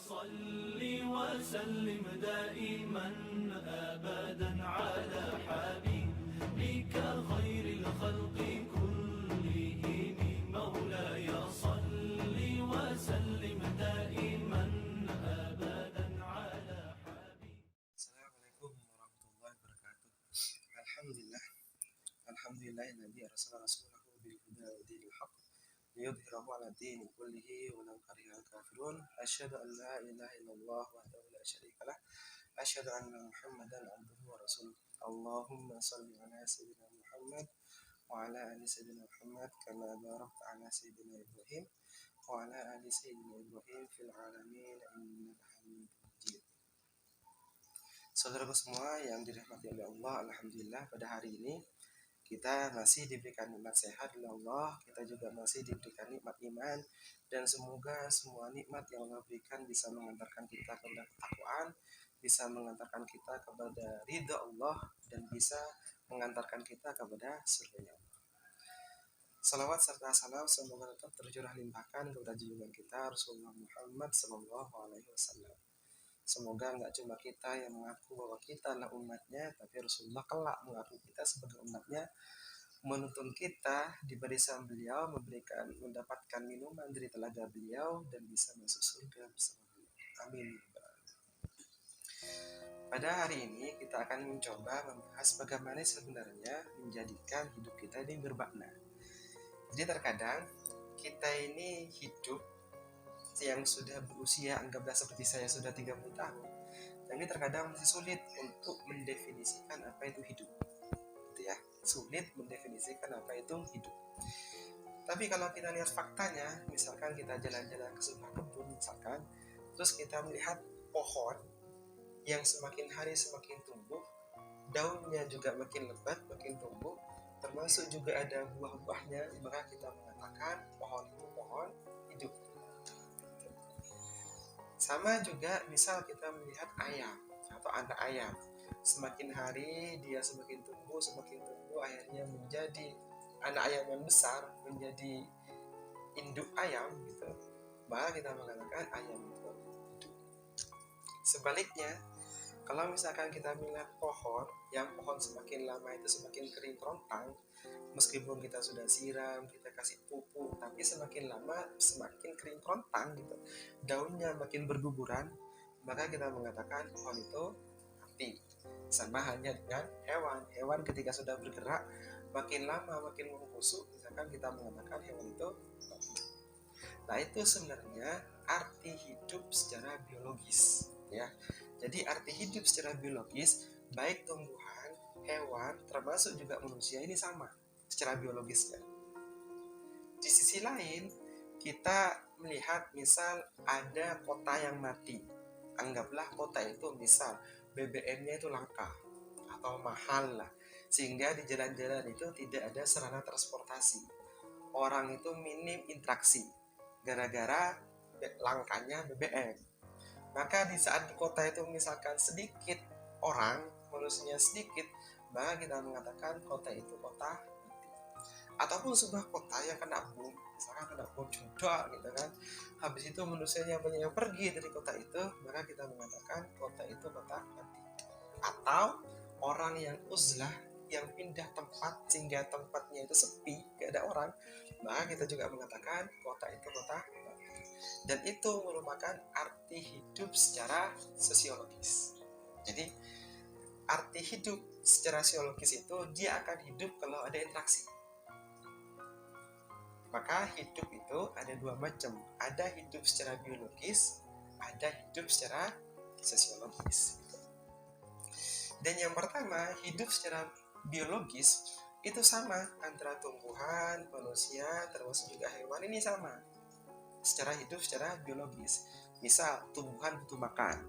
صل وسلم دائما أبدا على حبيبك خير الخلق كلهم مولاي صل وسلم دائما أبدا على حبيبك. Assalamualaikum warahmatullahi wabarakatuh. Alhamdulillah arsalna rasulahu bil huda wa dinil haqq liyudhhirahu 'ala ad-din kullihi walau karihal kafirun. Asyhadu an la ilaha illallah wahdahu la syarika lah. Asyhadu anna Muhammadan 'abduhu wa rasuluh. Allahumma shalli 'ala sayyidina Muhammad wa 'ala ali sayyidina Muhammad kama barakta 'ala sayyidina Ibrahim wa 'ala ali sayyidina Ibrahim fil 'alamin innaka Hamidum Majid. Saudaraku semua yang dirahmati oleh Allah, alhamdulillah pada hari ini kita masih diberikan nikmat sehat oleh Allah, kita juga masih diberikan nikmat iman, dan semoga semua nikmat yang Allah berikan bisa mengantarkan kita kepada ketakwaan, bisa mengantarkan kita kepada ridha Allah, dan bisa mengantarkan kita kepada surga Allah. Salawat serta salam semoga tetap tercurah limpahkan kepada junjungan kita Rasulullah Muhammad SAW. Semoga nggak cuma kita yang mengaku bahwa kita adalah umatnya, tapi Rasulullah kelak mengaku kita sebagai umatnya, menuntun kita di barisan beliau, mendapatkan minuman dari telaga beliau, dan bisa masuk surga bersama beliau. Amin. Pada hari ini kita akan mencoba membahas bagaimana sebenarnya menjadikan hidup kita ini bermakna. Jadi terkadang kita ini hidup yang sudah berusia, anggaplah seperti saya sudah 30 tahun, tapi terkadang masih sulit untuk mendefinisikan apa itu hidup, gitu ya, sulit mendefinisikan apa itu hidup. Tapi kalau kita lihat faktanya, misalkan kita jalan-jalan ke sebuah kebun misalkan, terus kita melihat pohon yang semakin hari semakin tumbuh, daunnya juga makin lebat, makin tumbuh, termasuk juga ada buah-buahnya, maka kita mengatakan pohon itu pohon hidup. Sama juga misal kita melihat ayam atau anak ayam, semakin hari dia semakin tumbuh, akhirnya menjadi anak ayam yang besar, menjadi induk ayam gitu, maka kita mengatakan ayam itu hidup. Sebaliknya, kalau misalkan kita melihat pohon, yang pohon semakin lama itu semakin kering kerontang, meskipun kita sudah siram, kita kasih pupuk, tapi semakin lama semakin kering kerontang gitu, daunnya makin berguguran, maka kita mengatakan pohon itu mati. Sama halnya dengan hewan ketika sudah bergerak, makin lama makin membusuk, misalkan kita mengatakan hewan itu mati. Nah, itu sebenarnya arti hidup secara biologis, ya. Jadi arti hidup secara biologis, baik tumbuhan, hewan, termasuk juga manusia, ini sama secara biologisnya. Di sisi lain, kita melihat misal ada kota yang mati. Anggaplah kota itu misal BBM-nya itu langka atau mahal lah, sehingga di jalan-jalan itu tidak ada sarana transportasi. Orang itu minim interaksi gara-gara langkanya BBM. Maka di saat di kota itu misalkan sedikit orang, manusianya sedikit, maka kita mengatakan kota itu kota mati. Ataupun sebuah kota yang kena bom, misalkan kena bom juga gitu kan, habis itu manusianya banyak yang pergi dari kota itu, maka kita mengatakan kota itu kota mati. Atau orang yang uzlah, yang pindah tempat sehingga tempatnya itu sepi, gak ada orang, maka kita juga mengatakan kota itu kota mati. Dan itu merupakan arti hidup secara sosiologis. Jadi arti hidup secara sosiologis itu dia akan hidup kalau ada interaksi. Maka hidup itu ada dua macam, ada hidup secara biologis, ada hidup secara sosiologis. Dan yang pertama, hidup secara biologis itu sama antara tumbuhan, manusia, termasuk juga hewan, ini sama secara hidup secara biologis. Misal tumbuhan butuh makan,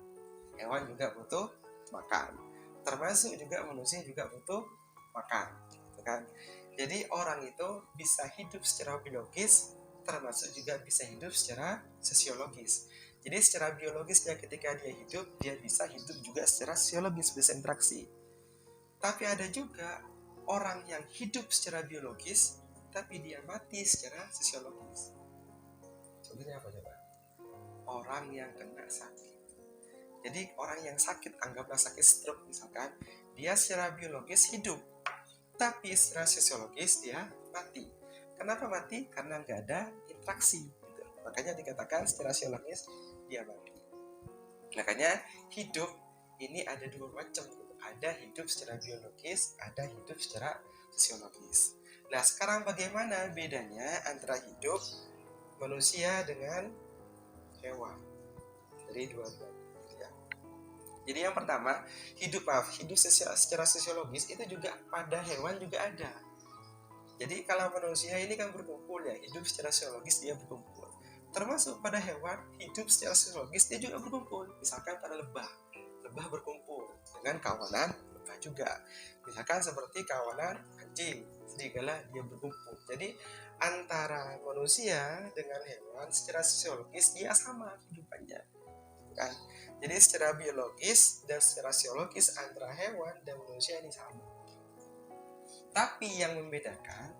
hewan juga butuh makan, termasuk juga manusia juga butuh makan, gitu kan? Jadi orang itu bisa hidup secara biologis, termasuk juga bisa hidup secara sosiologis. Jadi secara biologisnya ketika dia hidup, dia bisa hidup juga secara sosiologis, bisa interaksi. Tapi ada juga orang yang hidup secara biologis, tapi dia mati secara sosiologis. Contohnya apa coba? orang yang kena sakit. Jadi orang yang sakit, anggaplah sakit stroke misalkan, dia secara biologis hidup, tapi secara sosiologis dia mati. Kenapa mati? Karena nggak ada interaksi gitu. Makanya dikatakan secara sosiologis dia mati. Makanya hidup ini ada dua macam, ada hidup secara biologis, ada hidup secara sosiologis. Nah, sekarang bagaimana bedanya antara hidup manusia dengan hewan? Dari dua-duanya. Ya. Jadi yang pertama, hidup secara sosiologis itu juga pada hewan juga ada. Jadi kalau manusia ini kan berkumpul ya, hidup secara sosiologis dia berkumpul. Termasuk pada hewan, hidup secara sosiologis dia juga berkumpul. Misalkan pada lebah berkumpul dengan kawanan lebah juga. Misalkan seperti kawanan anjing, serigala dia berkumpul. Jadi antara manusia dengan hewan secara sosiologis dia sama kehidupannya. Kan? Jadi secara biologis dan secara sosiologis antara hewan dan manusia ini sama. Tapi yang membedakan,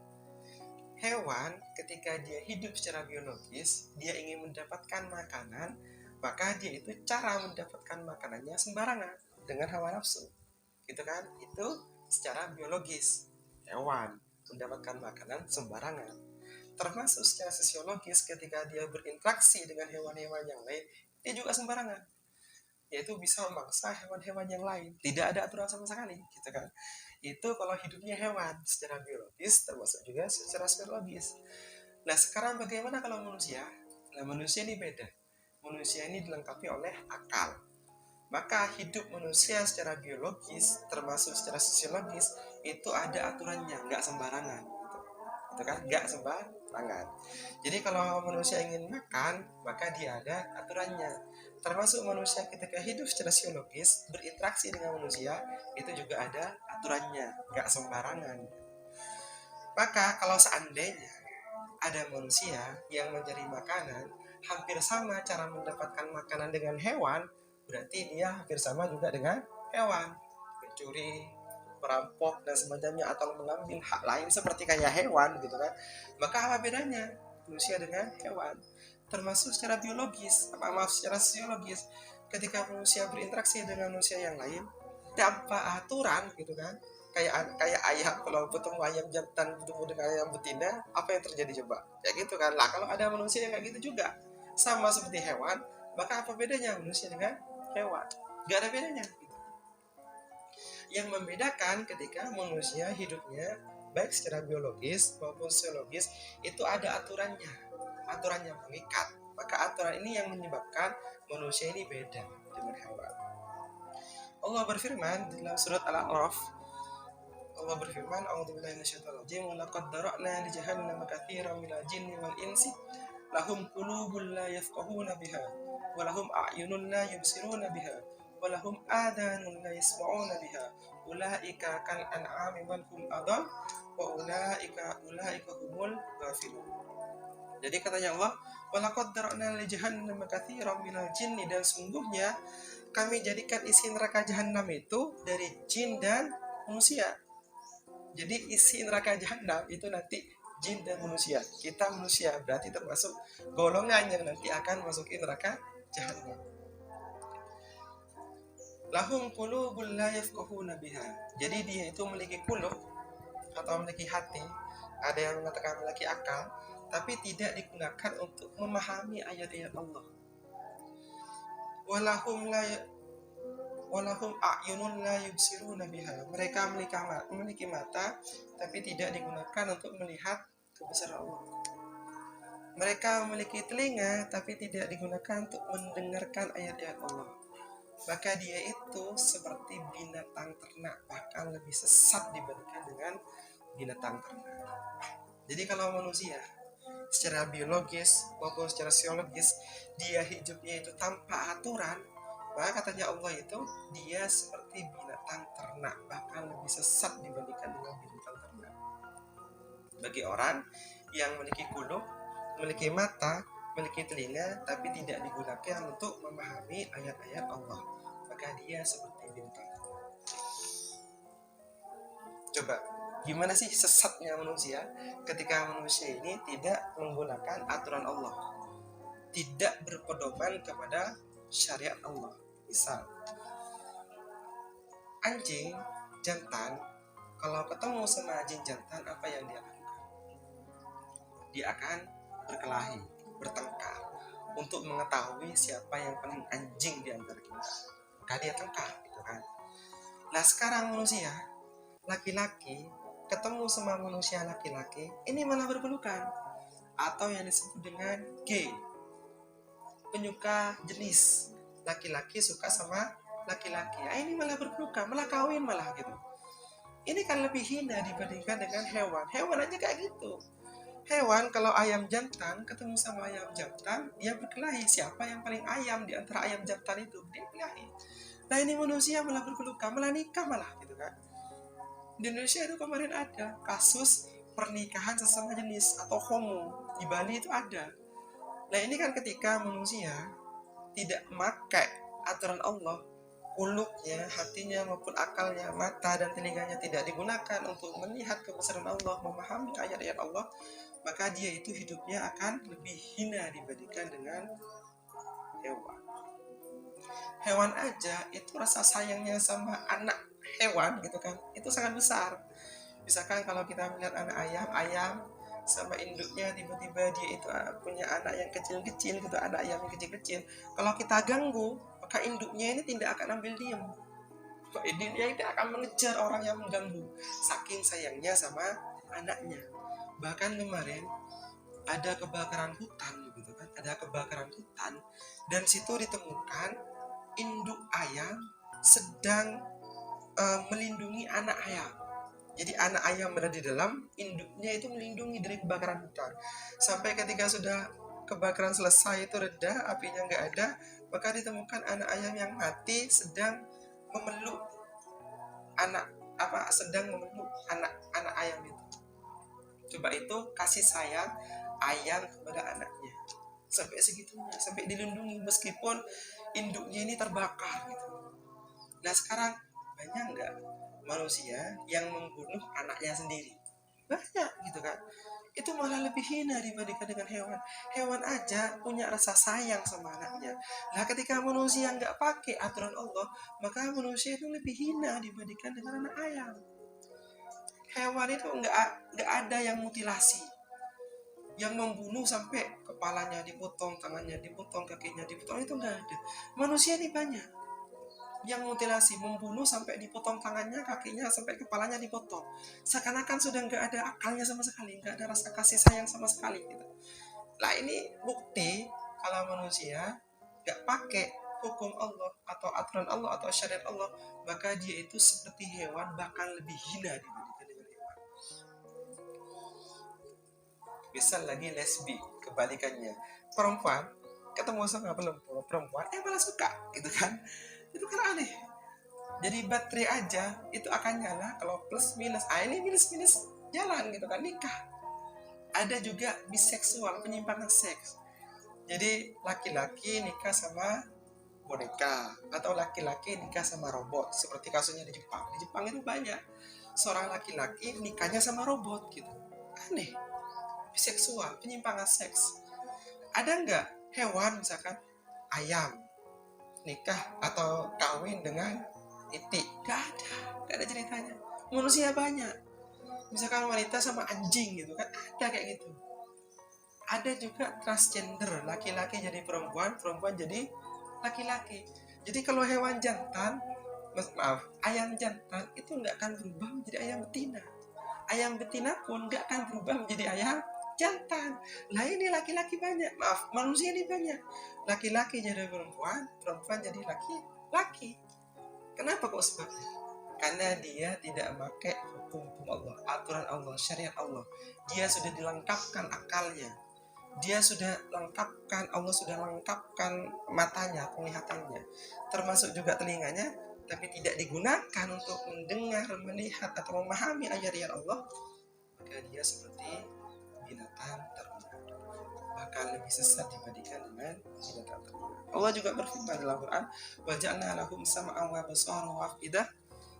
hewan ketika dia hidup secara biologis, dia ingin mendapatkan makanan, maka dia itu cara mendapatkan makanannya sembarangan dengan hawa nafsu. Gitu kan? Itu secara biologis. Hewan mendapatkan makanan sembarangan. Termasuk secara sosiologis ketika dia berinteraksi dengan hewan-hewan yang lain, dia juga sembarangan. Yaitu bisa memangsa hewan-hewan yang lain. Tidak ada aturan sama sekali, gitu kan? Itu kalau hidupnya hewan secara biologis, termasuk juga secara sosiologis. Nah, sekarang bagaimana kalau manusia? Nah, manusia ini beda. Manusia ini dilengkapi oleh akal. Maka hidup manusia secara biologis, termasuk secara sosiologis, itu ada aturannya, nggak sembarangan. Gitu kan? Nggak sembarangan. Jadi kalau manusia ingin makan, maka dia ada aturannya. Termasuk manusia ketika hidup secara sosiologis, berinteraksi dengan manusia, itu juga ada aturannya, nggak sembarangan. Maka kalau seandainya ada manusia yang mencari makanan, hampir sama cara mendapatkan makanan dengan hewan, berarti dia hampir sama juga dengan hewan. Mencuri, merampok, dan semacamnya, atau mengambil hak lain seperti kayak hewan gitu kan. Maka apa bedanya manusia dengan hewan? Termasuk secara biologis, secara sosiologis. Ketika manusia berinteraksi dengan manusia yang lain tanpa aturan gitu kan, kayak ayam, kalau bertemu ayam jantan bertemu dengan ayam betina, apa yang terjadi coba? Ya gitu kan. Lah kalau ada manusia yang kayak gitu juga sama seperti hewan, maka apa bedanya manusia dengan hewan? Gak ada bedanya gitu. Yang membedakan ketika manusia hidupnya baik secara biologis maupun sosiologis itu ada aturannya mengikat. Maka aturan ini yang menyebabkan manusia ini beda dengan hewan. Allah berfirman dalam surat Al-A'raf, Allah berfirman, "A'udzubillahi minasyaitonir rajim, wa laqad dara'na li jahannama katsiran minal jinni wal insi lahum qulubun la yafqahuna biha wa lahum a'yunun la yubsiruna biha wa lahum adhanun la yasma'una biha ulaika kal an'ami bal hum adall wa ulaika humul ghafilun." Jadi katanya Allah, "Walaqad dara'na li jahannama katsiran minal jinni," dan sungguhnya kami jadikan isi neraka jahanam itu dari jin dan manusia. Jadi isi neraka jahanam itu nanti jin dan manusia. Kita manusia berarti termasuk golongan yang nanti akan masuki neraka jahanam. Lahum qulubun la yafqahuna biha. Jadi dia itu memiliki qulub atau memiliki hati. Ada yang mengatakan memiliki akal, tapi tidak digunakan untuk memahami ayat-ayat Allah. Walahum a'yunun la yubsiruna biha. Mereka memiliki mata, tapi tidak digunakan untuk melihat kebesaran Allah. Mereka memiliki telinga, tapi tidak digunakan untuk mendengarkan ayat-ayat Allah. Maka dia itu seperti binatang ternak, bahkan lebih sesat dibandingkan dengan binatang ternak. Jadi kalau manusia secara biologis maupun secara sosiologis dia hidupnya itu tanpa aturan, maka katanya Allah itu dia seperti binatang ternak, bahkan lebih sesat dibandingkan dengan binatang ternak. Bagi orang yang memiliki qulub, memiliki mata, memiliki telinga, tapi tidak digunakan untuk memahami ayat-ayat Allah, maka dia seperti binatang ternak. Coba gimana sih sesatnya manusia ketika manusia ini tidak menggunakan aturan Allah? tidak berpedoman kepada syariat Allah. Misal, anjing jantan kalau ketemu sama anjing jantan, apa yang dia lakukan? Dia akan berkelahi, bertengkar untuk mengetahui siapa yang paling anjing di antara kita. Maka dia tengkar, gitu kan. Nah sekarang manusia laki-laki ketemu sama manusia laki-laki, ini malah berpelukan, atau yang disebut dengan gay, penyuka jenis laki-laki suka sama laki-laki. Ini malah berpelukan, malah kawin malah gitu. Ini kan lebih hina dibandingkan dengan hewan. Hewan aja kayak gitu. Hewan kalau ayam jantan ketemu sama ayam jantan, dia berkelahi. Siapa yang paling ayam di antara ayam jantan itu? Dia berkelahi. Nah ini manusia malah berpelukan, malah nikah malah gitu kan. Di Indonesia itu kemarin ada kasus pernikahan sesama jenis atau homo. Di Bali itu ada. Nah ini kan ketika manusia tidak memakai aturan Allah, kuluknya, hatinya maupun akalnya, mata dan telinganya tidak digunakan untuk melihat kebesaran Allah, memahami ayat-ayat Allah, maka dia itu hidupnya akan lebih hina dibandingkan dengan hewan. Hewan aja itu rasa sayangnya sama anak hewan gitu kan, itu sangat besar. Misalkan kalau kita melihat anak ayam sama induknya, tiba-tiba dia itu punya anak yang kecil-kecil gitu, anak ayam yang kecil-kecil. Kalau kita ganggu, maka induknya ini tidak akan ambil diam. Dia tidak akan mengejar orang yang mengganggu, saking sayangnya sama anaknya. Bahkan kemarin ada kebakaran hutan gitu kan, ada kebakaran hutan, dan situ ditemukan induk ayam sedang melindungi anak ayam. Jadi anak ayam berada di dalam, induknya itu melindungi dari kebakaran hutan. Sampai ketika sudah kebakaran selesai, itu reda, apinya nggak ada, maka ditemukan anak ayam yang mati sedang memeluk anak ayam itu. Coba itu kasih sayang ayam kepada anaknya. Sampai segitunya, sampai dilindungi meskipun induknya ini terbakar gitu. Nah sekarang banyak nggak manusia yang membunuh anaknya sendiri? Banyak gitu kan. Itu malah lebih hina dibandingkan dengan hewan. Hewan aja punya rasa sayang sama anaknya. Nah ketika manusia nggak pakai aturan Allah, maka manusia itu lebih hina dibandingkan dengan anak ayam. Hewan itu nggak ada yang mutilasi, yang membunuh sampai kepalanya dipotong, tangannya dipotong, kakinya dipotong, itu nggak ada. Manusia ini banyak yang mutilasi, membunuh sampai dipotong tangannya, kakinya, sampai kepalanya dipotong. Seakan-akan sudah nggak ada akalnya sama sekali, nggak ada rasa kasih sayang sama sekali gitu. Nah ini bukti kalau manusia nggak pakai hukum Allah atau aturan Allah atau syariat Allah, maka dia itu seperti hewan, bahkan lebih hina dibandingkan dengan hewan. Misal lagi lesbi, kebalikannya, perempuan ketemu sama perempuan malah suka gitu kan. Itu kan aneh. Jadi baterai aja itu akan nyala kalau plus minus. Ini minus jalan gitu kan, nikah. Ada juga biseksual, penyimpangan seks. Jadi laki-laki nikah sama boneka, atau laki-laki nikah sama robot, seperti kasusnya di Jepang. Di Jepang itu banyak seorang laki-laki nikahnya sama robot gitu. Aneh. Biseksual, penyimpangan seks. Ada nggak hewan misalkan ayam nikah atau kawin dengan itik? Gak ada ceritanya. Manusia banyak, misalkan wanita sama anjing gitu kan, ada kayak gitu. Ada juga transgender, laki-laki jadi perempuan, perempuan jadi laki-laki. Jadi kalau hewan jantan, ayam jantan itu nggak akan berubah menjadi ayam betina. Ayam betina pun nggak akan berubah menjadi ayam jantan. Nah ini laki-laki banyak, manusia ini banyak. Laki-laki jadi perempuan, perempuan jadi laki-laki. Kenapa kok sebabnya? Karena dia tidak pakai hukum Allah, aturan Allah, syariat Allah. Dia sudah dilengkapkan akalnya. Dia sudah lengkapkan, Allah sudah lengkapkan matanya, penglihatannya. Termasuk juga telinganya, tapi tidak digunakan untuk mendengar, melihat, atau memahami ayat-ayat Allah. Maka dia seperti binatang ternak, bahkan lebih sesat dibandingkan dengan binatang ternak. Allah juga berfirman dalam Quran, wa ja'alna lahum sam'an wa absaran wa afidah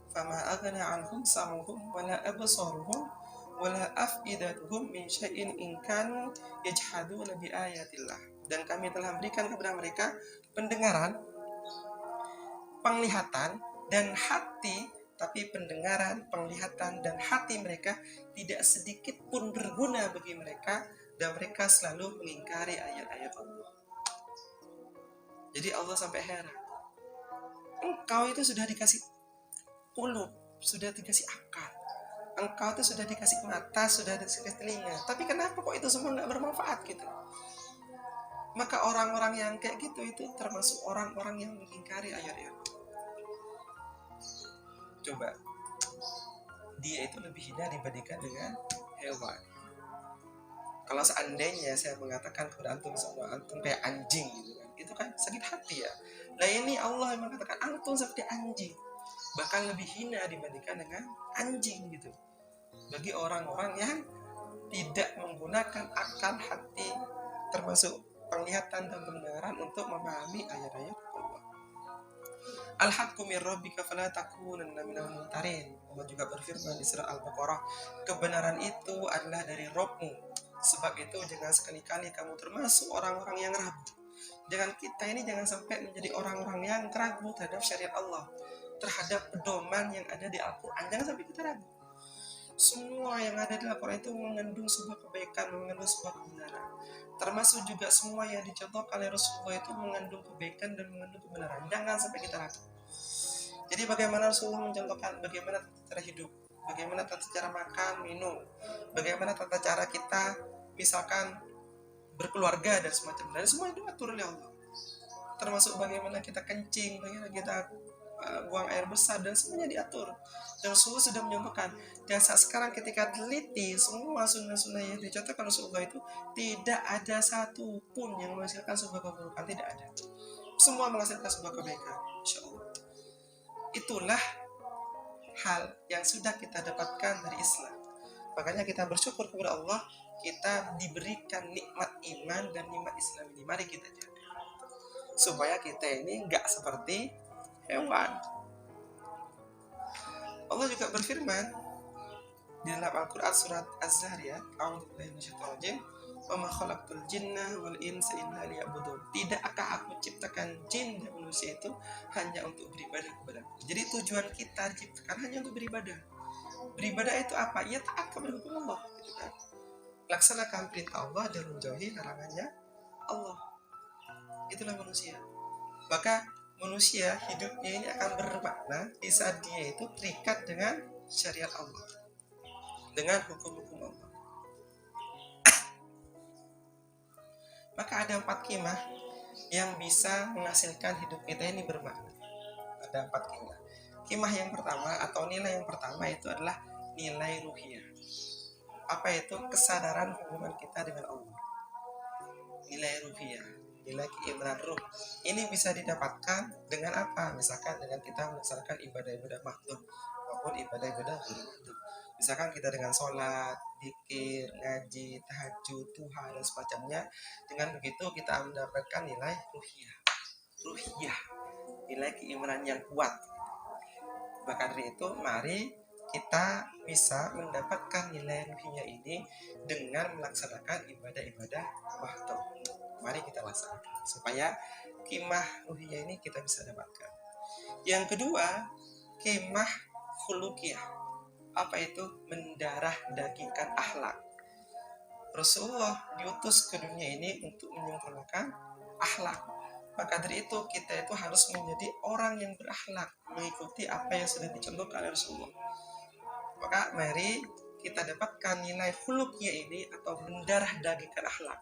fama aghna 'anhum sam'uhum wa la absaruhum wa la afidatuhum min syai'in in kanu yajhaduna bi ayatillah. dan kami telah berikan kepada mereka pendengaran, penglihatan, dan hati. Tapi pendengaran, penglihatan, dan hati mereka tidak sedikit pun berguna bagi mereka, dan mereka selalu mengingkari ayat-ayat Allah. Jadi Allah sampai heran, engkau itu sudah dikasih kulub, sudah dikasih akal, engkau itu sudah dikasih mata, sudah dikasih telinga, tapi kenapa kok itu semua nggak bermanfaat gitu? Maka orang-orang yang kayak gitu itu termasuk orang-orang yang mengingkari ayat-ayat. Coba, dia itu lebih hina dibandingkan dengan hewan. Kalau seandainya saya mengatakan kepada antum semua, antum kayak anjing gitu kan, itu kan sakit hati ya. Nah ini Allah yang mengatakan antum seperti anjing, bahkan lebih hina dibandingkan dengan anjing gitu. Bagi orang-orang yang tidak menggunakan akal hati, termasuk penglihatan dan pendengaran untuk memahami ayat-ayat Allah. Al-haqqu min rabbika fala takunanna minal mumtarin. Allah juga berfirman di surah Al-Baqarah, kebenaran itu adalah dari Rabbmu, sebab itu jangan sekali-kali kamu termasuk orang-orang yang ragu. Jangan kita ini jangan sampai menjadi orang-orang yang ragu terhadap syariat Allah, terhadap pedoman yang ada di Al-Quran. Jangan sampai kita ragu. Semua yang ada di Al-Quran itu mengandung sebuah kebaikan, mengandung sebuah kebenaran. Termasuk juga semua yang dicontohkan oleh Rasulullah itu mengandung kebaikan dan mengandung kebenaran. Jangan sampai kita ragu. Jadi bagaimana Rasulullah mencontohkan bagaimana tata cara hidup, bagaimana tata cara makan, minum, bagaimana tata cara kita misalkan berkeluarga dan semacamnya. Dan semua itu diatur oleh Allah. Termasuk bagaimana kita kencing, bagaimana kita buang air besar, dan semuanya diatur. Dan Rasulullah sudah menyontohkan. Dan saat sekarang ketika teliti semua sunnah-sunnah yang dicontohkan Rasulullah itu tidak ada satu pun yang menghasilkan sebuah keburukan, tidak ada. Semua menghasilkan sebuah kebaikan, insya Allah. Itulah hal yang sudah kita dapatkan dari Islam. Makanya kita bersyukur kepada Allah, kita diberikan nikmat iman dan nikmat Islam ini. Mari kita jaga supaya kita ini nggak seperti hewan. Allah juga berfirman di dalam Al-Quran surat Az-Zariyat, a'udzubillahi minasyaitonir rajim, wa ma khalaqtul jinna wal insa illa liya'budun. Tidakkah aku ciptakan jin dan manusia itu hanya untuk beribadah kepadaku. Jadi tujuan kita diciptakan hanya untuk beribadah. Beribadah itu apa? Ya taat kepada hukum Allah, gitu kan? Laksanakan perintah Allah dan menjauhi larangannya Allah. Itulah manusia. Maka manusia hidupnya ini akan bermakna di saat dia itu terikat dengan syariat Allah, dengan hukum-hukum Allah. Maka ada 4 qimah yang bisa menghasilkan hidup kita ini bermakna. Ada 4 qimah. Qimah yang pertama atau nilai yang pertama itu adalah nilai ruhiyah. Apa itu? Kesadaran hubungan kita dengan Allah. Nilai ruhiyah, nilai keimanan ruh. Ini bisa didapatkan dengan apa? Misalkan dengan kita melaksanakan ibadah-ibadah makhluk maupun ibadah-ibadah ghairi makhluk. Misalkan kita dengan sholat, zikir, ngaji, tahajud, duha, dan semacamnya. Dengan begitu kita mendapatkan nilai ruhiyah, nilai keimanan yang kuat. Maka dari itu, mari kita bisa mendapatkan nilai ruhiyah ini dengan melaksanakan ibadah-ibadah makhluk. Mari kita laksanakan supaya qimah ruhiyah ini kita bisa dapatkan. Yang kedua, qimah khuluqiyah. Apa itu? Mendarah dagingkan akhlak. Rasulullah diutus ke dunia ini untuk menyempurnakan akhlak. Maka dari itu kita itu harus menjadi orang yang berakhlak, mengikuti apa yang sudah dicontohkan oleh Rasulullah. Maka mari kita dapatkan nilai khuluqiyah ini atau mendarah dagingkan akhlak.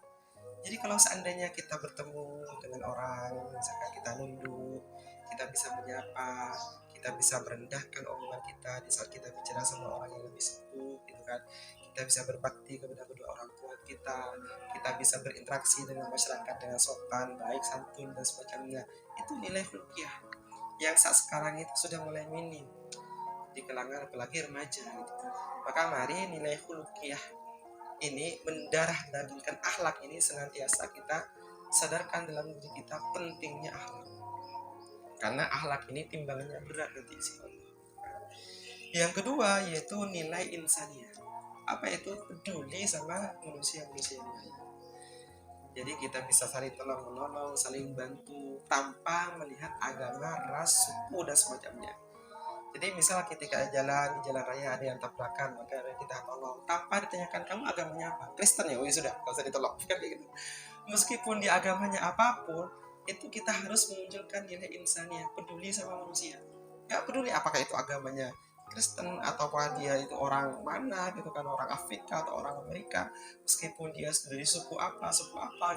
Jadi kalau seandainya kita bertemu dengan orang, misalkan kita nunduk, kita bisa menyapa, kita bisa merendahkan omongan kita di saat kita bicara sama orang yang lebih sepuh, gitu kan. Kita bisa berbakti kepada kedua orang tua kita bisa berinteraksi dengan masyarakat dengan sopan, baik, santun, dan semacamnya. Itu nilai khuluqiyah yang saat sekarang itu sudah mulai minim di kalangan apalagi remaja gitu. Maka mari nilai khuluqiyah ini mendarah dagingkan akhlak ini senantiasa kita sadarkan dalam diri kita pentingnya akhlak. Karena akhlak ini timbangannya berat nanti isi Allah. Yang kedua yaitu nilai insaniyah. Apa itu? Peduli sama manusia-manusia yang lain. Jadi kita bisa saling tolong menolong, saling bantu tanpa melihat agama, ras, suku dan semacamnya. Jadi misal ketika jalan di jalan raya ada yang tabrakan, maka kita tolong tanpa ditanyakan kamu agamanya apa, Kristen ya, oh ya sudah, nggak usah ditolong, kan kayak gitu. Meskipun di agamanya apapun, itu kita harus menunjukkan nilai insaniah, peduli sama manusia. Nggak peduli apakah itu agamanya Kristen atau apa dia itu orang mana gitu kan, orang Afrika atau orang Amerika, meskipun dia dari suku apa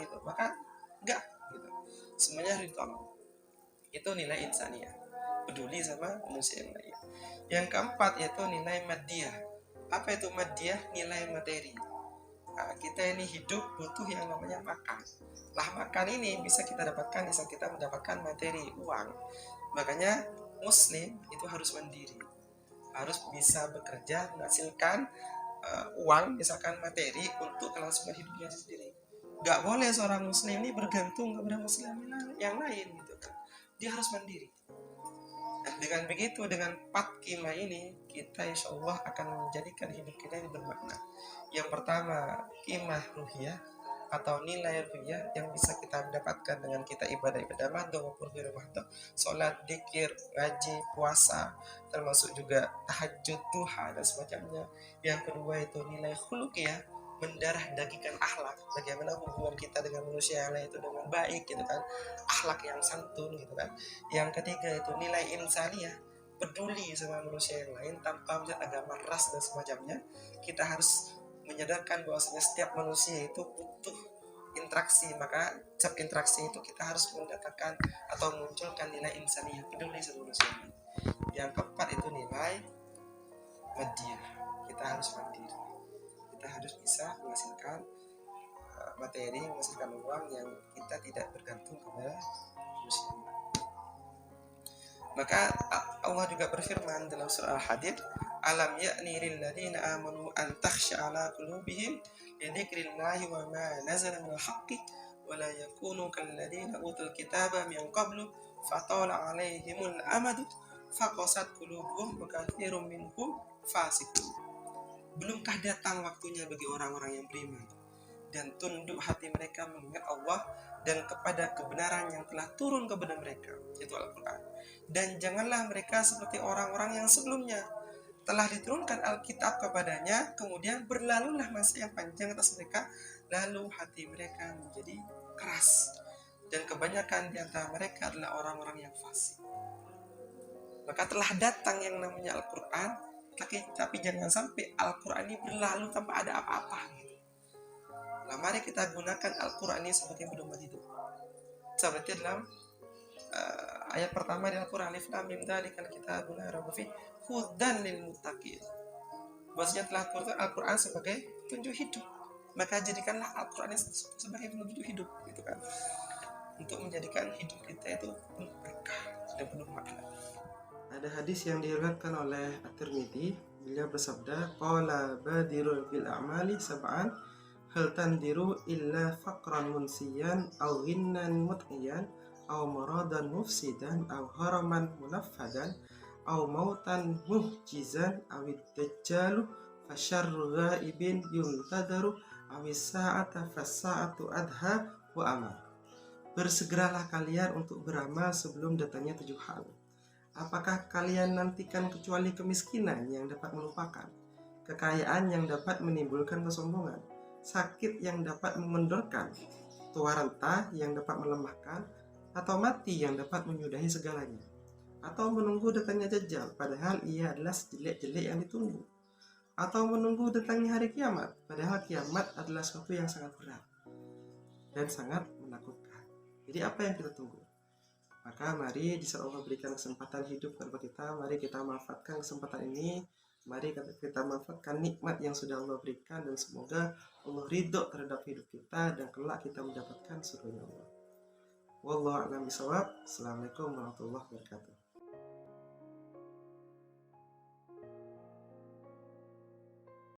gitu, maka enggak gitu. Semuanya harus ditolong. Itu nilai insaniah, peduli sama manusia yang lain. Yang keempat yaitu nilai madiyah. Apa itu madiyah? Nilai materi. Nah, kita ini hidup butuh yang namanya makan. Lah makan ini bisa kita dapatkan bisa kita mendapatkan materi, uang. Makanya muslim itu harus mandiri, harus bisa bekerja menghasilkan uang, misalkan materi untuk kelangsungan hidupnya sendiri. Gak boleh seorang muslim ini bergantung kepada muslim yang lain gitu kan. Dia harus mandiri. Nah, dengan begitu, dengan 4 qimah ini, kita insya Allah akan menjadikan hidup kita ini bermakna. Yang pertama, qimah ruhiyah atau nilai ruhiyah yang bisa kita dapatkan dengan kita ibadah madho maupun di rumah, sholat, dzikir, ngaji, puasa, termasuk juga tahajud, duha dan semacamnya. Yang kedua itu nilai khuluqiyah, mendarah dagingkan akhlak, bagaimana hubungan kita dengan manusia yang lain itu dengan baik gitu kan, akhlak yang santun gitu kan. Yang ketiga itu nilai insaniyah, peduli sama manusia yang lain tanpa melihat agama, ras dan semacamnya. Kita harus menyadarkan bahwasanya setiap manusia itu butuh interaksi, maka setiap interaksi itu kita harus mendatangkan atau munculkan nilai insaniyah, peduli sama manusia yang lain. Yang keempat itu nilai madiyah, kita harus mandiri, kita harus bisa menghasilkan materi, menghasilkan uang yang kita tidak bergantung kepada manusia. Maka Allah juga berfirman dalam surah Al-Hadid, alam ya'ni lil ladzina amanu an takhsha'a ala qulubihim li dzikrillahi wa ma nazala minal haqqi wa la yakunu kal ladzina utul kitaba min qablu fatala 'alaihimul amadu faqasat qulubuhum wa katsirun minhum fasiqun. Belumkah datang waktunya bagi orang-orang yang beriman dan tunduk hati mereka mengingat Allah dan kepada kebenaran yang telah turun kepada mereka, yaitu Al-Quran. Dan janganlah mereka seperti orang-orang yang sebelumnya, telah diturunkan Alkitab kepadanya, kemudian berlalulah masa yang panjang atas mereka, lalu hati mereka menjadi keras, dan kebanyakan di antara mereka adalah orang-orang yang fasik. Maka telah datang yang namanya Al-Quran, tapi jangan sampai Al-Quran ini berlalu tanpa ada apa-apa gitu. Nah, mari kita gunakan Al-Quran ini sebagai pedoman hidup. Seperti dalam ayat pertama di Al-Quran, alif lam mim dzalikal kitabul la raiba fihi hudan lil muttaqin. Bahwasanya telah turun Al-Quran sebagai petunjuk hidup. Maka jadikanlah Al-Quran ini sebagai petunjuk hidup gitu kan. Untuk menjadikan hidup kita itu penuh berkah dan penuh makna. Ada hadis yang diriwayatkan oleh At-Tirmidzi, beliau bersabda, qala badirul bil a'mali sab'an hal tandiru illa faqran munsiyan aw ghinnan mutqiyan aw maradan mufsidan aw haraman munaffadan aw mautan muhjizan aw dajjalu fasyarru ghaibin yuntadaru aw sa'ata fasa'atu adha wa amar. Bersegeralah kalian untuk beramal sebelum datangnya 7 hal. Apakah kalian nantikan kecuali kemiskinan yang dapat melupakan, kekayaan yang dapat menimbulkan kesombongan, sakit yang dapat memendorkan, tua renta yang dapat melemahkan, atau mati yang dapat menyudahi segalanya, atau menunggu datangnya Dajjal padahal ia adalah sejelek-jelek yang ditunggu, atau menunggu datangnya hari kiamat padahal kiamat adalah sesuatu yang sangat berat dan sangat menakutkan. Jadi apa yang kita tunggu? Maka mari di saat Allah berikan kesempatan hidup kepada kita, mari kita manfaatkan kesempatan ini, mari kita manfaatkan nikmat yang sudah Allah berikan, dan semoga Allah ridho terhadap hidup kita dan kelak kita mendapatkan surga Allah. Wallahu a'lam bishawab. Assalamualaikum warahmatullahi wabarakatuh.